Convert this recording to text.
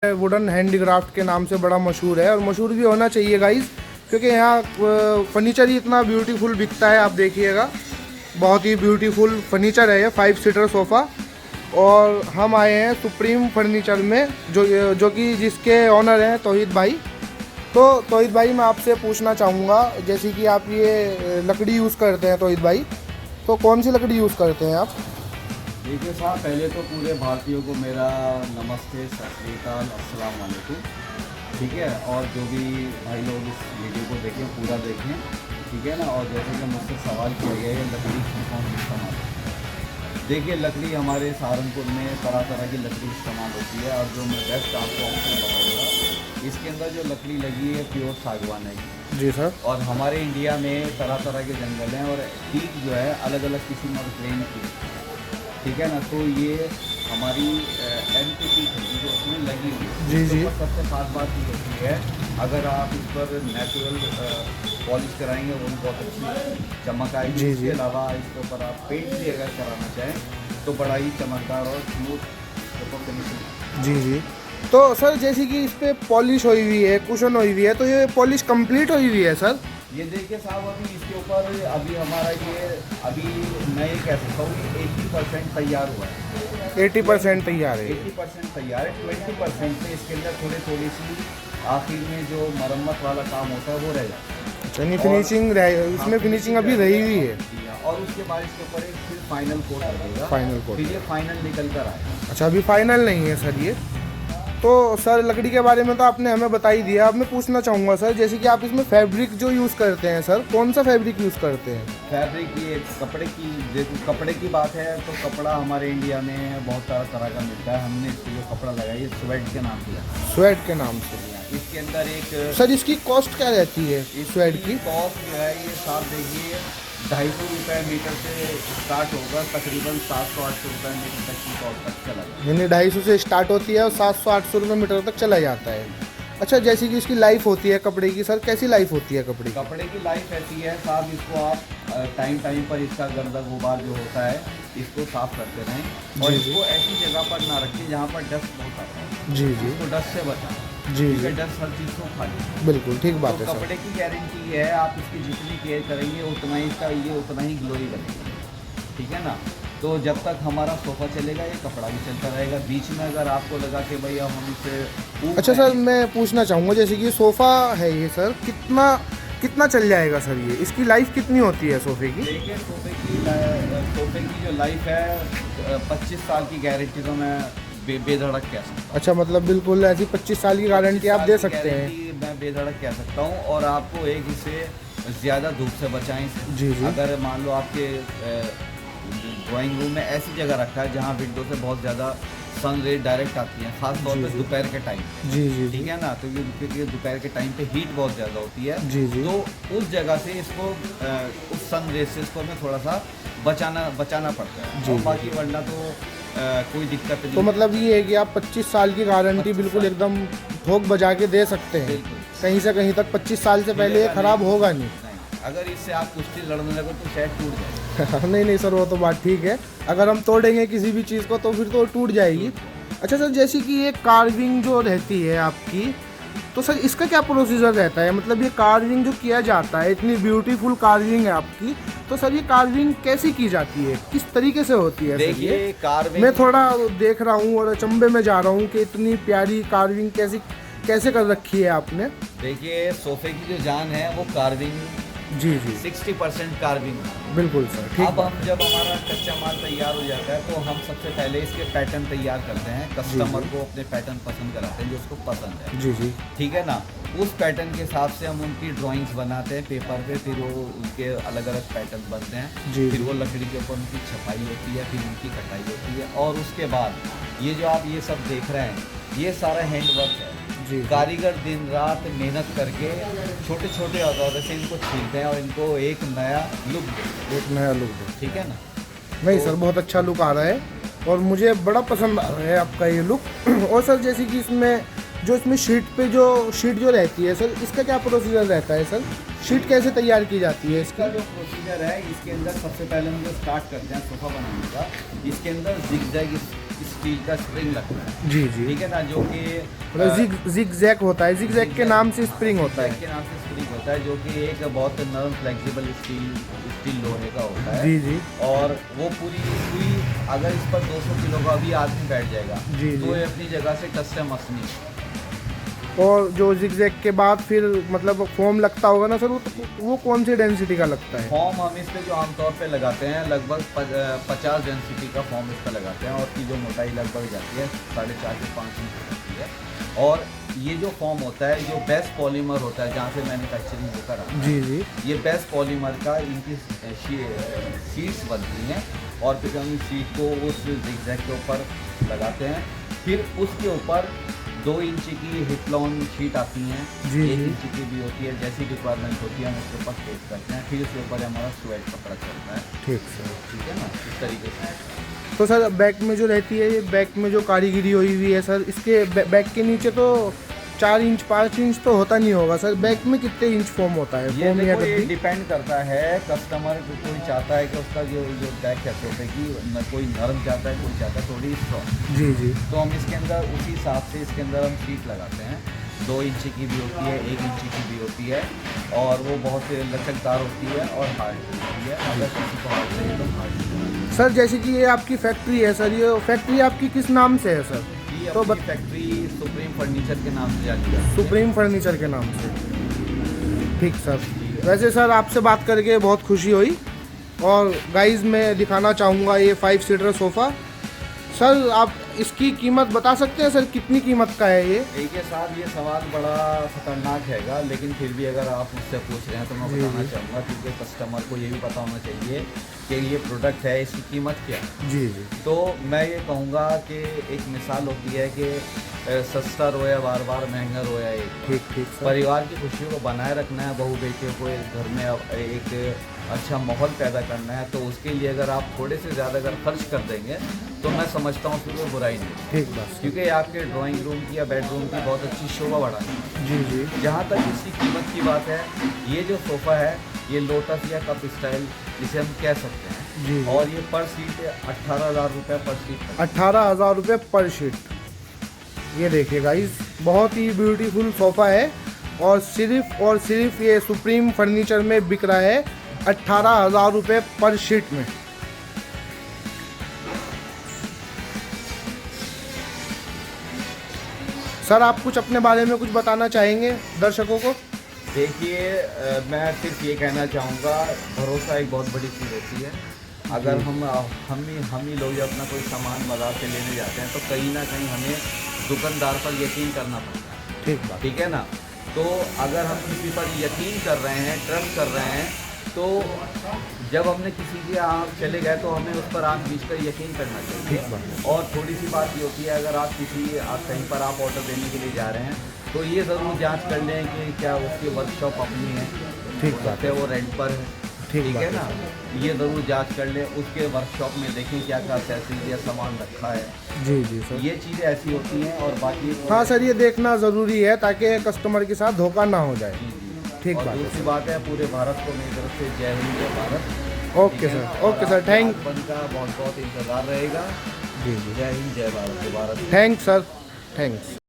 Wooden handicraft के नाम से बड़ा मशहूर है और मशहूर भी होना चाहिए गाइस, क्योंकि यहाँ फर्नीचर ही इतना ब्यूटीफुल बिकता है। आप देखिएगा, बहुत ही ब्यूटीफुल फर्नीचर है ये, 5 सीटर सोफ़ा। और हम आए हैं सुप्रीम फर्नीचर में, जो कि जिसके ऑनर हैं तौहीद भाई। तो तौहीद भाई, मैं आपसे पूछना चाहूँगा, जैसे कि आप ये लकड़ी यूज़ करते हैं तौहीद भाई, तो कौन सी लकड़ी यूज़ करते हैं आप? देखिए साहब, पहले तो पूरे भारतीयों को मेरा नमस्ते, सत श्री अकाल, अस्सलाम वालेकुम। ठीक है, और जो भी भाई लोग इस वीडियो को देखें पूरा देखें, ठीक है ना। और जैसे कि मुझसे सवाल किया गया है लकड़ी की कौन इस्तेमाल होती है। देखिए, लकड़ी हमारे सहारनपुर में तरह तरह की लकड़ी इस्तेमाल होती है, और जो मैं बेस्ट आपको ऑप्शन बताऊँगा, इसके अंदर जो लकड़ी लगी है प्योर सागवान है जी सर। और हमारे इंडिया में तरह तरह के जंगल हैं और टीक जो है अलग अलग किस्म और प्लेन की, ठीक है ना। तो ये हमारी एनपीटी जो उसमें लगी हुई है, जी जी। सबसे खास बात ये होती है, अगर आप इस पर नेचुरल पॉलिश कराएंगे वो बहुत अच्छी चमक आएगी। जी, इसके जी। अलावा इसके ऊपर आप पेंट भी अगर कराना चाहें तो बड़ा ही चमकदार और स्मूथ फिनिशिंग। जी जी। तो सर, जैसे कि इस पर पॉलिश हुई हुई है, कुशन हुई हुई है, तो ये पॉलिश कंप्लीट हुई हुई है सर? ये देखिए साहब, अभी इसके ऊपर अभी हमारा ये अभी मैं ये कह सकता हूँ 80% तैयार हुआ है। 80% तैयार है। 80% तैयार है। 20% से इसके अंदर थोड़ी सी आखिर में जो मरम्मत वाला काम होता है वो रह जाता है। अच्छा, नहीं फिनिशिंग इसमें फिनिशिंग अभी रही हुई है। और उसके बाद इसके ऊपर एक फिर फाइनल कोट लगेगा। Final coat. फिर ये फाइनल निकल कर आएगा। अच्छा, अभी फाइनल नहीं है सर ये। तो सर, लकड़ी के बारे में तो आपने हमें बता ही दिया। अब मैं पूछना चाहूँगा सर, जैसे कि आप इसमें फैब्रिक जो यूज़ करते हैं सर, कौन सा फैब्रिक यूज़ करते हैं? फैब्रिक ये कपड़े की, देखो कपड़े की बात है तो कपड़ा हमारे इंडिया में बहुत तरह का मिलता है। हमने इसको जो कपड़ा लगाया ये स्वेट के नाम से है। स्वेट के नाम से। इसके अंदर एक सर, इसकी कॉस्ट क्या रहती है स्वेट की? कॉस्ट जो है ये साफ देखिए, 250 रुपये मीटर से स्टार्ट होगा, तकरीबन 700-800 रुपये मीटर तक की कॉस्ट तक चला जाएगा। यानी 250 से स्टार्ट होती है और 700-800 रुपये मीटर तक चला जाता है। अच्छा, जैसे कि इसकी लाइफ होती है कपड़े की, सर कैसी लाइफ होती है कपड़े की? कपड़े की लाइफ ऐसी है साहब, इसको आप टाइम पर इसका गर्दा गुबार जो होता है इसको साफ करते रहें और इसको ऐसी जगह पर ना रखें जहाँ पर डस्ट बहुत आता है। जी जी। इसको डस्ट से बचाएं। जी ठीक है, जी। डस्ट हर चीज़ को खा लें। बिल्कुल ठीक बात तो है सर। कपड़े की गारंटी है, आप इसकी जितनी केयर करेंगे उतना ही इसका ये उतना ही ग्लोई बनेगा, ठीक है ना। तो जब तक हमारा सोफ़ा चलेगा ये कपड़ा भी चलता रहेगा। बीच में अगर आपको लगा कि भाई अब हम इसे अच्छा सर, मैं पूछना चाहूँगा, जैसे कि सोफ़ा है ये सर, कितना चल जाएगा सर ये? इसकी लाइफ कितनी होती है सोफ़े की? देखिए, सोफे की जो लाइफ है 25 साल की गारंटी तो मैं बेधड़क कह सकता हूँ। अच्छा, मतलब बिल्कुल ऐसी 25 साल की गारंटी आप दे सकते हैं? मैं बेधड़क कह सकता हूँ। और आपको एक इसे ज़्यादा धूप से बचाएं इसे। जी जी। अगर मान लो आपके ड्राइंग रूम में ऐसी जगह रखा है जहाँ विंडो से बहुत ज़्यादा सन रे डायरेक्ट आती है, खास तौर पे दोपहर के टाइम। जी जी। ठीक है ना, तो ये क्योंकि दोपहर के टाइम पे हीट बहुत ज़्यादा होती है। जी जी। तो उस जगह से इसको उस सन रे से इसको हमें थोड़ा सा बचाना पड़ता है। जी और जी। बाकी वरना तो कोई दिक्कत नहीं। तो मतलब ये है कि आप 25 साल की गारंटी बिल्कुल एकदम ठोक बजा के दे सकते हैं, बिल्कुल। कहीं से कहीं तक 25 साल से पहले ये ख़राब होगा नहीं। नहीं, अगर इससे आप कुश्ती लड़ने लगो तो शायद टूट जाए। नहीं नहीं सर, वो तो बात ठीक है। अगर हम तोड़ेंगे किसी भी चीज़ को तो फिर तो टूट जाएगी। अच्छा सर, जैसे कि ये कार्विंग जो रहती है आपकी, तो सर इसका क्या प्रोसीजर रहता है? मतलब ये कार्विंग जो किया जाता है, इतनी ब्यूटीफुल कार्विंग है आपकी, तो सर ये कार्विंग कैसी की जाती है, किस तरीके से होती है? देखिए, कार्विंग मैं थोड़ा देख रहा हूँ और अचंभे में जा रहा हूँ कि इतनी प्यारी कार्विंग कैसे कर रखी है आपने। देखिए, सोफे की जो जान है वो कार्विंग, जी जी। 60% कार्विंग। बिल्कुल सर, ठीक। अब हम जब हमारा कच्चा माल तैयार हो जाता है तो हम सबसे पहले इसके पैटर्न तैयार करते हैं। कस्टमर को अपने पैटर्न पसंद कराते हैं जो उसको पसंद है। जी जी। ठीक है ना, उस पैटर्न के हिसाब से हम उनकी ड्राइंग्स बनाते हैं पेपर पे, फिर वो उनके अलग अलग पैटर्न बनते हैं। जी। फिर वो लकड़ी के ऊपर उनकी छपाई होती है, फिर उनकी कटाई होती है, और उसके बाद ये जो आप ये सब देख रहे हैं ये सारा हैंड वर्क है। जी। कारीगर दिन रात मेहनत करके छोटे छोटे औजारों से इनको छीलते हैं और इनको एक नया लुक देते हैं। एक नया लुक दो। ठीक है ना। नहीं सर, बहुत अच्छा लुक आ रहा है और मुझे बड़ा पसंद आ रहा है आपका ये लुक। और सर, जैसे कि इसमें शीट जो रहती है सर, इसका क्या प्रोसीजर रहता है सर? शीट कैसे तैयार की जाती है इसका इसका? जो प्रोसीजर है, इसके अंदर सबसे पहले हम जो स्टार्ट करते हैं सोफ़ा बनाने का, इसके अंदर जिगजैग स्टील का स्प्रिंग लगता है, जी जी, ठीक है ना, जो कि मतलब जिग जैक होता है, जिग जैक के नाम से स्प्रिंग होता zigzag है। के नाम से स्प्रिंग होता है, जो कि एक बहुत नरम फ्लेक्सिबल स्टील लोहे का होता है। जी जी और वो पूरी सुई अगर इस पर 200 किलो का भी आदमी बैठ जाएगा जी, तो जी। ये अपनी जगह से टस से मस नहीं। और जो जिग जैक के बाद फिर मतलब फोम लगता होगा ना सर, वो कौन सी डेंसिटी का लगता है? फॉर्म हम इस पे जो आमतौर पे लगाते हैं लगभग 50 डेंसिटी का फॉर्म इस पर लगाते हैं, और इसकी जो मोटाई लगभग जाती है 4.5 से 5 इंच होती है। और ये जो फॉर्म होता है, जो बेस्ट पॉलीमर होता है जहाँ से मैन्युफैक्चरिंग होकर आता है, जी जी ये बेस्ट पॉलीमर का इनकी शीट्स बनती हैं, और फिर हम शीट को उस जिगजैग के ऊपर लगाते हैं। फिर उसके ऊपर 2 इंच की हिपलॉन शीट आती हैं, जी, 1 जी। इंच की भी होती है, जैसी रिक्वायरमेंट होती है हम उसके ऊपर पेस्ट करते हैं। फिर उसके ऊपर हमारा स्वेट कपड़ा चलता है, ठीक सर। ठीक है ना, इस तरीके से। तो सर बैक में जो रहती है, ये बैक में जो कारीगरी हुई हुई है सर, इसके बैक के नीचे तो 4 इंच 5 इंच तो होता नहीं होगा सर, बैक में कितने इंच फोम होता है? ये फोम या देखो, ये गद्दी? डिपेंड करता है कस्टमर को, कोई चाहता है कि उसका जो बैक है सोफे की कोई नरम चाहता है, कोई चाहता है थोड़ी स्ट्रॉन्ग। जी जी तो हम इसके अंदर उसी हिसाब से इसके अंदर हम शीट लगाते हैं। 2 इंच की भी होती है, 1 इंच की भी होती है, और वो बहुत लचकदार होती है और हार्ड होती है। अगर किसी को हार्ड चाहिए तो हार्ड। सर जैसे कि ये आपकी फैक्ट्री है सर, ये फैक्ट्री आपकी किस नाम से है सर? ये तो अपनी फैक्ट्री सुप्रीम फर्नीचर के नाम से जानी जाती है। सुप्रीम फर्नीचर के नाम से। ठीक सर। वैसे सर आपसे बात करके बहुत खुशी हुई, और गाइस मैं दिखाना चाहूँगा ये 5 सीटर सोफ़ा। सर आप इसकी कीमत बता सकते हैं सर, कितनी कीमत का है ये? देखिए साहब, ये सवाल बड़ा खतरनाक हैगा, लेकिन फिर भी अगर आप मुझसे पूछ रहे हैं तो मैं जी, बताना जी। चाहूँगा, क्योंकि कस्टमर को ये भी पता होना चाहिए कि ये प्रोडक्ट है, इसकी कीमत क्या है। जी जी तो मैं ये कहूँगा कि एक मिसाल होती है कि सस्ता रोया बार बार, महंगा रोया एक बार। ठीक ठीक सर। परिवार की खुशियों को बनाए रखना है, बहू बेटियों को एक घर में एक अच्छा माहौल पैदा करना है, तो उसके लिए अगर आप थोड़े से ज़्यादा अगर खर्च कर देंगे तो मैं समझता हूँ कि कोई बुराई नहीं, ठीक बस। क्योंकि आपके ड्राइंग रूम की या बेडरूम की बहुत अच्छी शोभा बढ़ानी है। जी जी जहाँ तक इसकी कीमत की बात है, ये जो सोफ़ा है ये लोटस या कप स्टाइल जिसे हम कह सकते हैं, जी जी। और ये पर सीट 18,000 रुपये पर सीट। 18,000 रुपये पर शीट। ये देखिए गाइस, बहुत ही ब्यूटीफुल सोफ़ा है, और सिर्फ ये सुप्रीम फर्नीचर में बिक रहा है 18,000 रुपये पर शीट में। सर आप कुछ अपने बारे में कुछ बताना चाहेंगे दर्शकों को? देखिए मैं सिर्फ ये कहना चाहूँगा, भरोसा एक बहुत बड़ी चीज़ होती है। अगर हम ही लोग अपना कोई सामान बाजार से लेने जाते हैं तो कहीं ना कहीं हमें दुकानदार पर यकीन करना पड़ता है, ठीक बात। ठीक है ना। तो अगर हम किसी पर यकीन कर रहे हैं, ट्रस्ट कर रहे हैं, तो जब हमने किसी के यहाँ चले गए तो हमें उस पर आँख बीच कर यकीन करना चाहिए। ठीक बात। और थोड़ी सी बात ये होती है, अगर आप कहीं पर आप ऑर्डर देने के लिए जा रहे हैं तो ये ज़रूर जांच कर लें कि क्या उसकी वर्कशॉप अपनी है, ठीक हो बात सकता है वो रेंट पर है, ठीक ठीक बात है ना। ये ज़रूर जांच कर लें, उसके वर्कशॉप में देखें क्या क्या फैसिलिटी या सामान रखा है। जी जी सर। ये चीज़ें ऐसी होती हैं, और बाकी हाँ सर, ये देखना ज़रूरी है ताकि कस्टमर के साथ धोखा ना हो जाए। ठीक और बात है दूसरी बात है, पूरे भारत को मेरी तरफ से जय हिंद जय भारत। ओके ठीक है? सर, और ओके सर, आपके थैंक आगमन का बहुत बहुत इंतज़ार रहेगा। जी जी जय हिंद जय भारत। Thanks sir, thanks.